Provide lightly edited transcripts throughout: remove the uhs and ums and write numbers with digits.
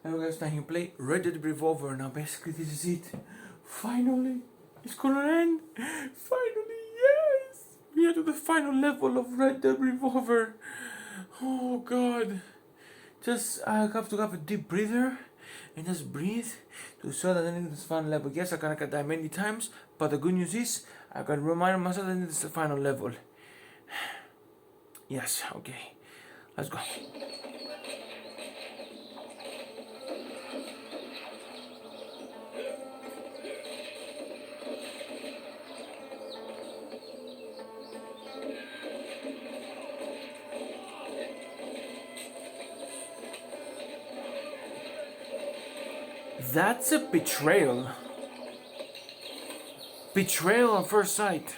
Hello guys, now you play Red Dead Revolver. Now basically this is it. Finally, it's gonna end. Finally, yes! We are to the final level of Red Dead Revolver. Oh god. Just I have to have a deep breather and just breathe to show that I need this final level. Yes, I can die many times, but the good news is I can remind myself that this is the final level. Yes, okay. Let's go. That's a betrayal. Betrayal on first sight.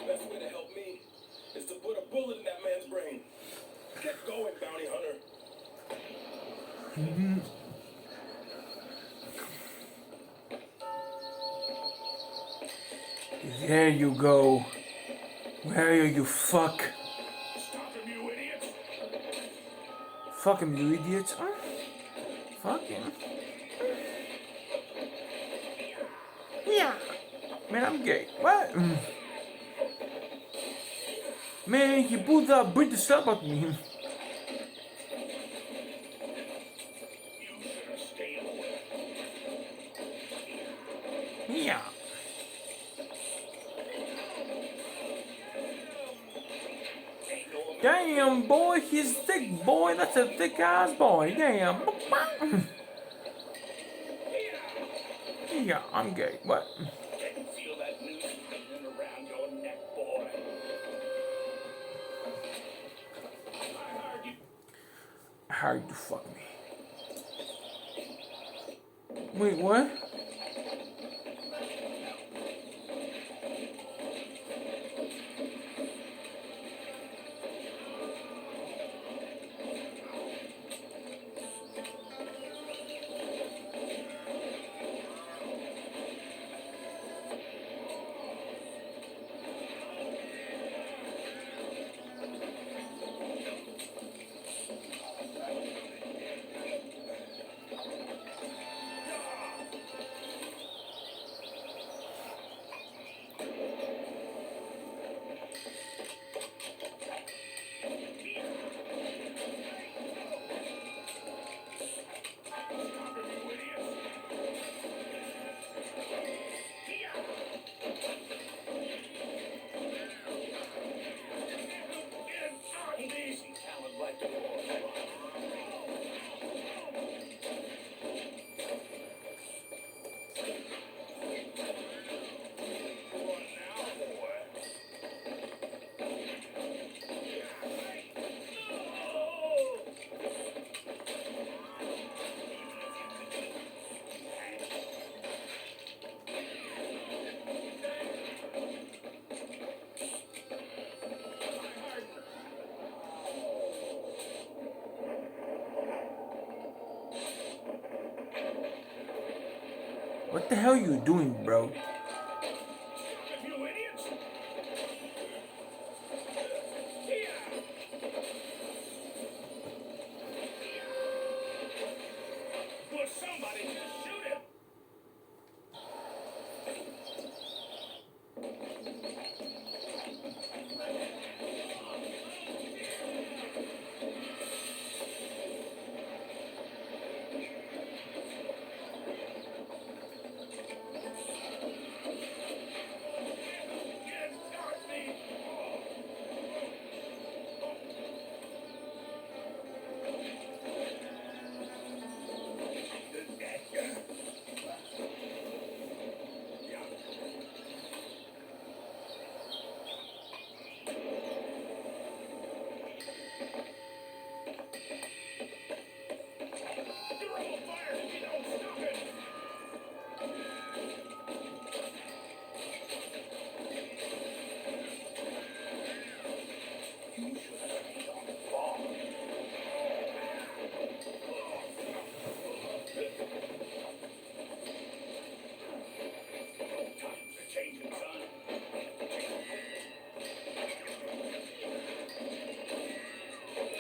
Best way to help me is to put a bullet in that man's brain. Get going, bounty hunter. There you go. Where are you, fuck? Stop him, you idiot! Fuck him, you idiots. Fuck him. Yeah. Man, I'm gay. What? Man, he pulled that British slap at me. You should have stayed away. Yeah. Damn, boy, he's thick, boy. That's a thick ass boy. Damn. Yeah, I'm gay. What? Can you feel that noose tightening around your neck, boy? I heard you. I hired you to fuck me. Wait, what? What the hell are you doing, bro? You idiots! Will somebody just shoot him?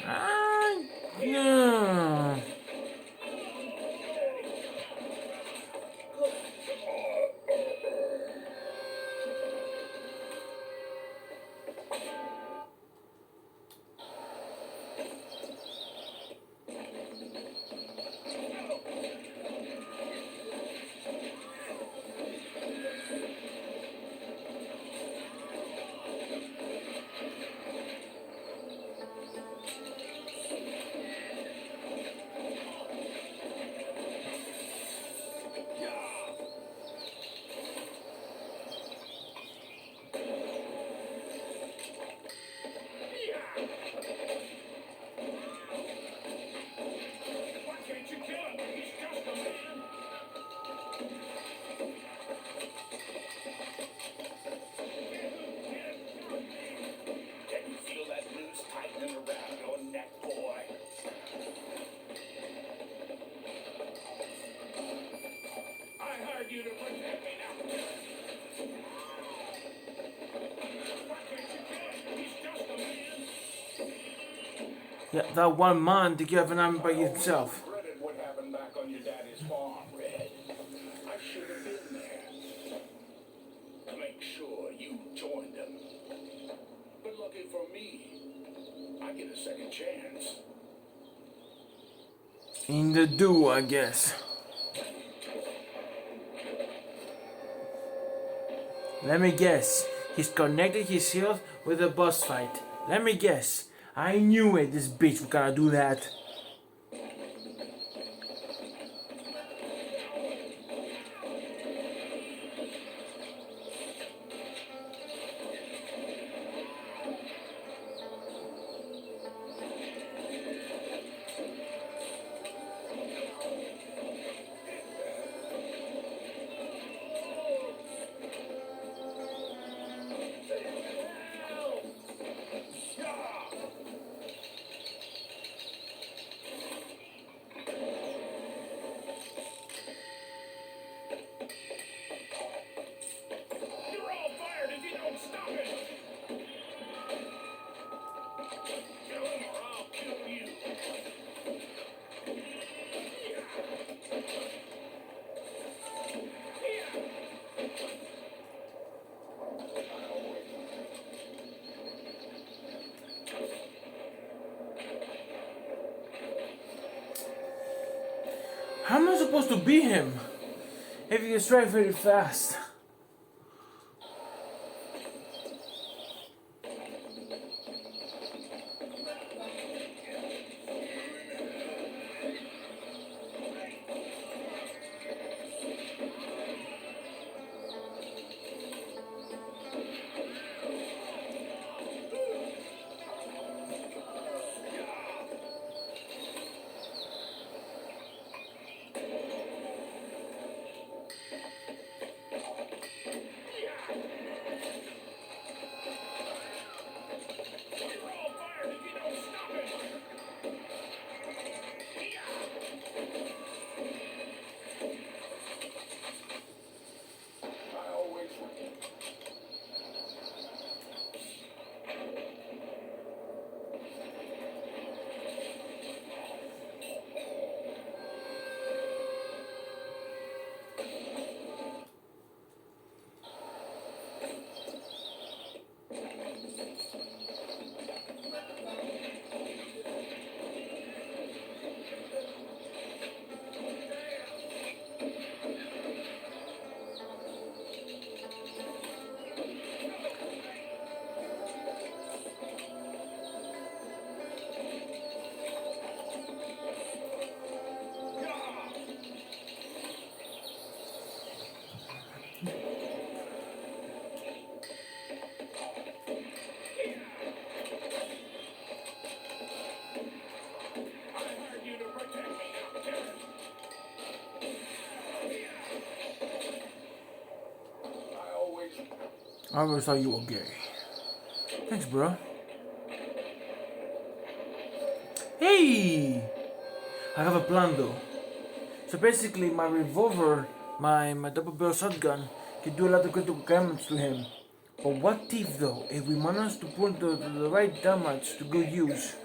Ah, no. Why can't you kill him? He's just a man. Can you feel that noose tightening around your neck, boy? I hired you to protect me now. Why can't you kill him? He's just a man. Yeah, that one man to give an army by himself. Regretted what happened back on your daddy's farm, Red. I should have been there to make sure you joined them. But lucky for me, I get a second chance. In the duo, I guess. Let me guess. He's connected his health with the boss fight. Let me guess. I knew it, this bitch was gonna do that. You're all fired if you don't stop it! Kill him or I'll kill you. How am I supposed to beat him? If he can strike very fast. I always thought you were gay. Thanks, bro. Hey! I have a plan though. So basically, my revolver, my double barrel shotgun, can do a lot of critical damage to him. But what if though, if we manage to put the right damage to good use?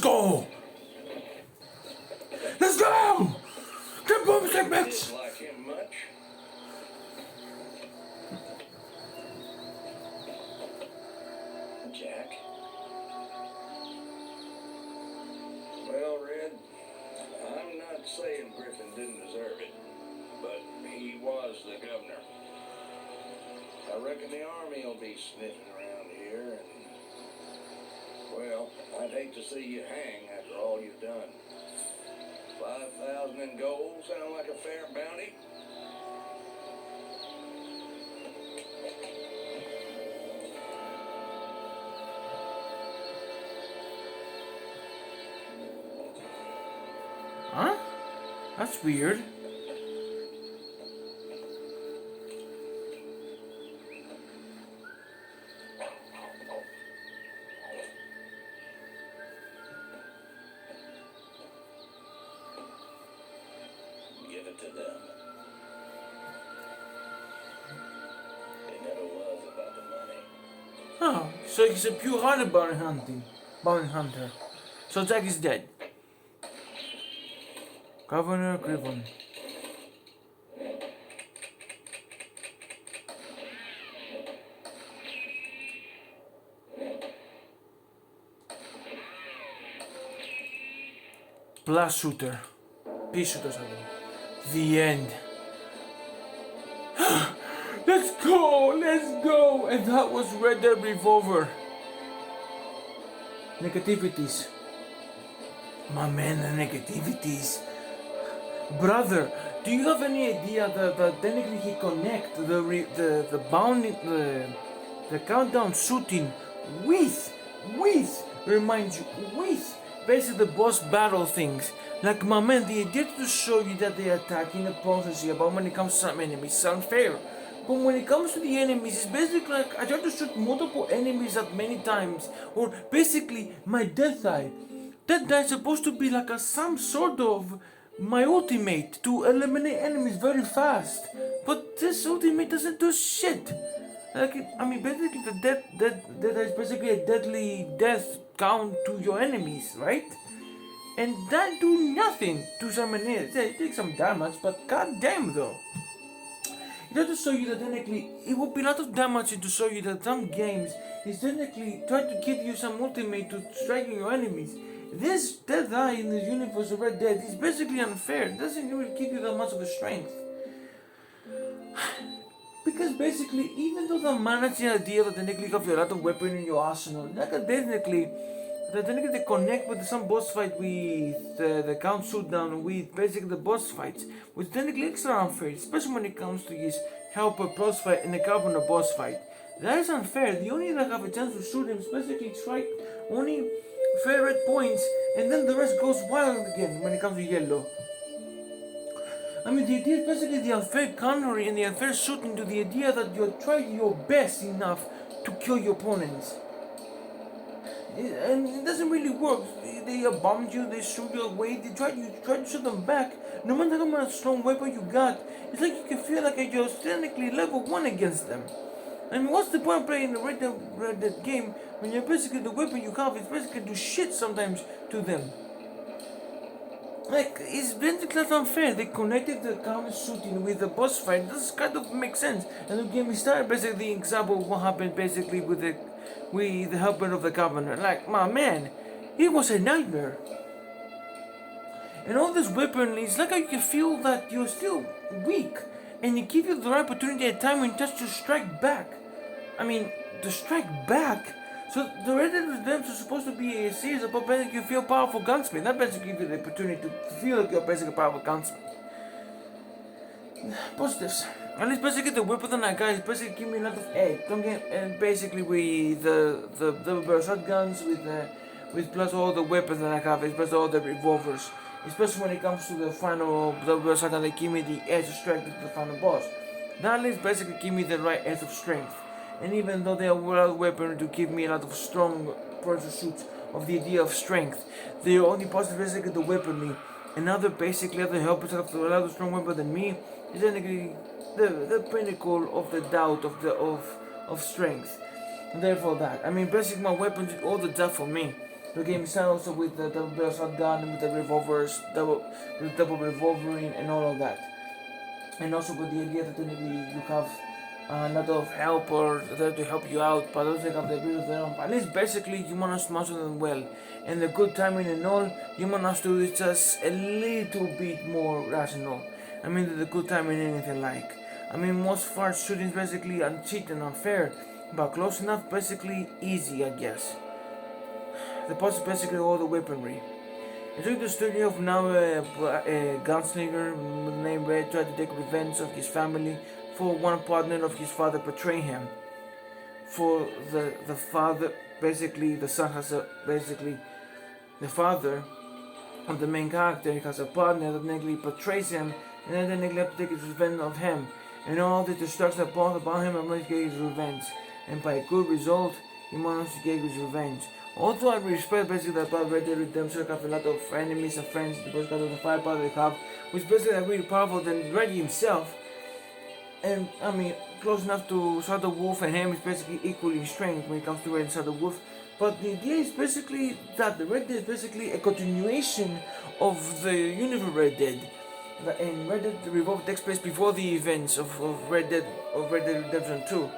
go! Let's go! Get boom Didn't segments! like him much. Jack? Well, Red, I'm not saying Griffin didn't deserve it, but he was the governor. I reckon the army will be sniffing around here, and, well, I'd hate to see you hang after all you've done. 5,000 in gold sound like a fair bounty? Huh? That's weird. Give it to them. It never was about the money. Oh, so he's a pure-hearted bounty hunter. So Jack is dead. Governor Griffin. Blast shooter. Pea shooter, sorry. The end. Let's go! Let's go! And that was Red Dead Revolver. Negativities. My man, the negativities. Brother, do you have any idea that technically he connect the bounding the countdown shooting with reminds you with basically the boss battle things. Like my man, the idea to show you that they attack in the process here, but when it comes to some enemies, it's unfair. But when it comes to the enemies, it's basically like I try to shoot multiple enemies at many times, or basically my death eye. That die is supposed to be like some sort of my ultimate to eliminate enemies very fast. But this ultimate doesn't do shit. Like I mean, basically the death is basically a deadly death count to your enemies, right? And that do nothing to some enemies. It takes some damage, but goddamn though. It doesn't show you that technically it will be a lot of damage to show you that some games is technically trying to give you some ultimate to striking your enemies. This death eye in the universe of Red Dead is basically unfair. It doesn't really give you that much of a strength. Because basically, even though they manage the idea that technically you have a lot of weapons in your arsenal, like technically they connect with some boss fight with the count shootdown with basically the boss fights, which technically extra unfair, especially when it comes to his helper boss fight and the governor boss fight. That is unfair. The only that have a chance to shoot him is basically strike only fair red points, and then the rest goes wild again when it comes to yellow. I mean, the idea is basically the unfair countering and the unfair shooting to the idea that you're trying your best enough to kill your opponents. And it doesn't really work. They bomb you, they shoot you away, you try to shoot them back. No matter how much strong weapon you got, it's like you can feel like you're technically level 1 against them. I mean, what's the point of playing the Red Dead game when you're basically the weapon you have is basically do shit sometimes to them? Like, it's basically unfair. They connected the counter shooting with the boss fight. This kind of makes sense. And the game started basically the example of what happened basically with the helper of the governor. Like, my man, it was a nightmare. And all this weapon, it's like you can feel that you're still weak. And it gives you the right opportunity at time and just to strike back. I mean, to strike back. So the Red Dead Redemption is supposed to be a series about basically you feel powerful gunsmith. That basically gives you the opportunity to feel like you're basically a powerful gunsmith. Positives. At least basically the weapon that I got is basically give me a lot of egg. And basically with the shotguns with plus all the weapons that I have, plus all the revolvers. Especially when it comes to the final the shotgun, they give me the edge of strength to the final boss. That at least basically give me the right edge of strength. And even though they are well weapons to give me a lot of strong pursuits of the idea of strength, they are only positive basically the weaponry. Another basically other helpers have a lot of strong weapon than me is technically the pinnacle of the doubt of strength. And therefore that. I mean basically my weapons did all the death for me. The game starts also with the double barrel shotgun, with the revolvers, double revolvering, and all of that. And also with the idea that you have a lot of help or there to help you out, but also have the ability of their own. At least basically you manage to master them well, and the good timing and all, you manage to do it just a little bit more rational. I mean the good timing anything like. I mean most fast shootings basically uncheat and unfair, but close enough basically easy I guess. The boss is basically all the weaponry. It took the story of now a gunslinger named Red tried to take revenge of his family for one partner of his father betraying him. For the father, basically the son has a basically the father of the main character has a partner that neglectfully betrays him, and then they neglect to take his revenge of him. And all the destruction upon him and managed to get his revenge. And by a good result, he managed to get his revenge. Although I respect basically that about Red Dead Redemption have a lot of enemies and friends because of the firepower they have, which basically are really powerful than Reddy himself. And I mean, close enough to Shadow Wolf and him is basically equally in strength when it comes to Red and Shadow Wolf. But the idea is basically that the Red Dead is basically a continuation of the universe Red Dead. And Red Dead Revolver takes place before the events of Red Dead Redemption 2.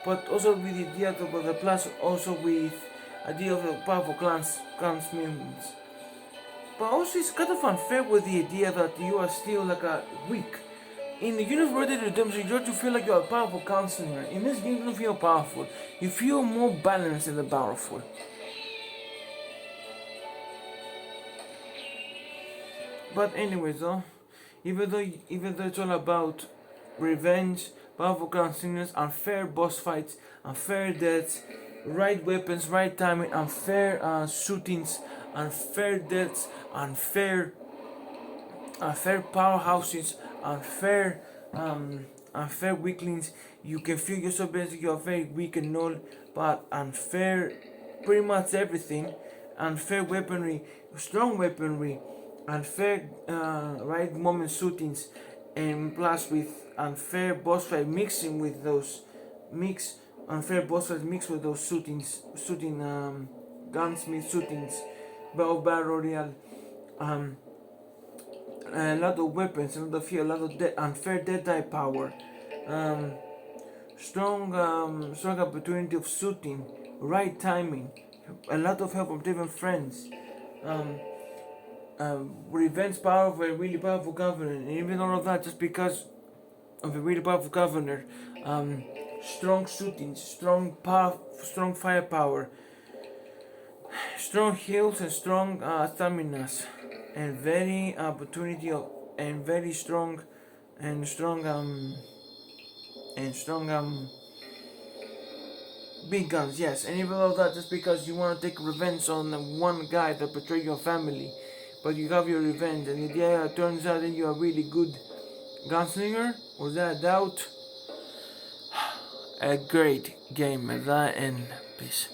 But also with the idea of the plus also with idea of the powerful clans movements. But also it's kind of unfair with the idea that you are still like a weak. In the universe Red Dead Redemption, you feel like you're a powerful gunslinger. In this game, you don't feel powerful. You feel more balanced than the powerful. But anyways, though, even though it's all about revenge, powerful gunslingers, unfair boss fights, unfair deaths, right weapons, right timing, unfair shootings, unfair deaths, unfair powerhouses, unfair weaklings. You can feel yourself basically you're very weak and all, but unfair pretty much everything. Unfair weaponry, strong weaponry, unfair right moment shootings, and plus with unfair boss fight mixing with those unfair boss fights mixed with those shooting gunsmith shootings, battle royale, a lot of weapons, a lot of fear, a lot of unfair dead-eye power, strong opportunity of shooting, right timing, a lot of help from different friends, revenge power of a really powerful governor, and even all of that just because of a really powerful governor, strong shootings, strong firepower, strong heals and strong staminas, and very opportunity of, and very strong big guns, yes. And even all that just because you want to take revenge on one guy that betrayed your family, but you have your revenge, and the idea turns out that you are a really good gunslinger, without a doubt. A great game, and peace.